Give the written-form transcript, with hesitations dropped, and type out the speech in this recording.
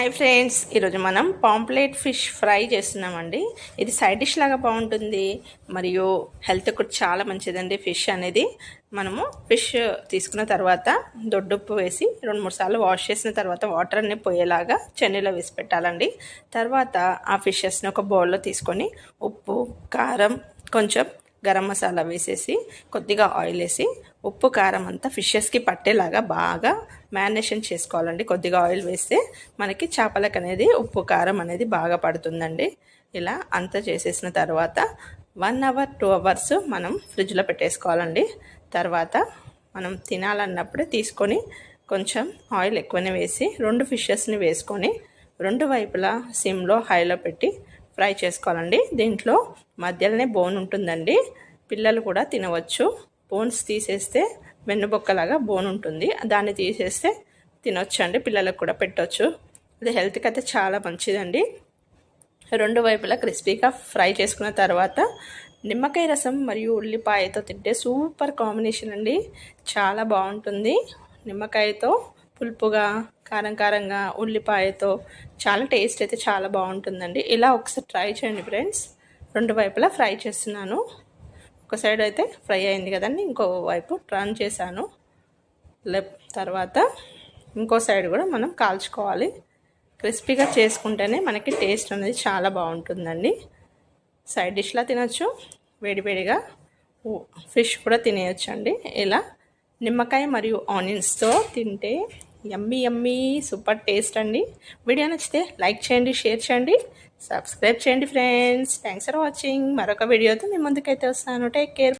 Hi friends, ఈరోజు మనం pamphlet fish fry చేస్తున్నామండి. ఇది సైడ్ డిష్ లాగా బాగుంటుంది, మరియు హెల్త్ కూడా చాలా మంచిదండి. ఫిష్ అనేది మనము ఫిష్ తీసుకున్న తర్వాత దొడ్డుప్పు వేసి 2-3 సార్లు వాష్ చేసిన తర్వాత వాటర్ అన్ని పోయేలాగా చెన్నీలో వేసి పెట్టాలండి. తర్వాత ఆ ఫిషెస్ని ఒక బౌల్లో తీసుకొని ఉప్పు, కారం, కొంచెం గరం మసాలా వేసేసి కొద్దిగా ఆయిల్ వేసి ఉప్పు కారం అంతా ఫిషెస్కి పట్టేలాగా బాగా మ్యారినేషన్ చేసుకోవాలండి. కొద్దిగా ఆయిల్ వేస్తే మనకి చేపలకు అనేది ఉప్పు కారం అనేది బాగా పడుతుందండి. ఇలా అంతా చేసేసిన తర్వాత 1 అవర్ 2 అవర్స్ మనం ఫ్రిడ్జ్లో పెట్టేసుకోవాలండి. తర్వాత మనం తినాలన్నప్పుడే తీసుకొని కొంచెం ఆయిల్ ఎక్కువనే వేసి 2 ఫిషెస్ని వేసుకొని 2 వైపులా సిమ్లో హైలో పెట్టి ఫ్రై చేసుకోవాలండి. దీంట్లో మధ్యలోనే బోన్ ఉంటుందండి, పిల్లలు కూడా తినవచ్చు. బోన్స్ తీసేస్తే వెన్నుబొక్కలాగా బోన్ ఉంటుంది, దాన్ని తీసేస్తే తినొచ్చండి, పిల్లలకు కూడా పెట్టవచ్చు. అది హెల్త్కి అయితే చాలా మంచిదండి. 2 వైపులా క్రిస్పీగా ఫ్రై చేసుకున్న తర్వాత నిమ్మకాయ రసం మరియు ఉల్లిపాయతో తింటే సూపర్ కాంబినేషన్ అండి, చాలా బాగుంటుంది. నిమ్మకాయతో పులుపుగా, కారం కారంగా, ఉల్లిపాయతో చాలా టేస్ట్ అయితే చాలా బాగుంటుందండి. ఇలా ఒకసారి ట్రై చేయండి ఫ్రెండ్స్. 2 వైపులా ఫ్రై చేస్తున్నాను. ఒక సైడ్ అయితే ఫ్రై అయింది కదండి, ఇంకో వైపు టర్న్ చేశాను. తర్వాత ఇంకో సైడ్ కూడా మనం కాల్చుకోవాలి. క్రిస్పీగా చేసుకుంటేనే మనకి టేస్ట్ అనేది చాలా బాగుంటుందండి. సైడ్ డిష్లా తినచ్చు, వేడివేడిగా ఫిష్ కూడా తినేయచ్చు అండి. ఇలా నిమ్మకాయ మరియు ఆనియన్స్తో తింటే యమ్మీ యమ్మీ సూపర్ టేస్ట్ అండి. వీడియో నచ్చితే లైక్ చేయండి, షేర్ చేయండి, సబ్స్క్రైబ్ చేయండి ఫ్రెండ్స్. Thanks for watching. మరొక వీడియోతో మీ ముందుకైతే వస్తాను. Take care.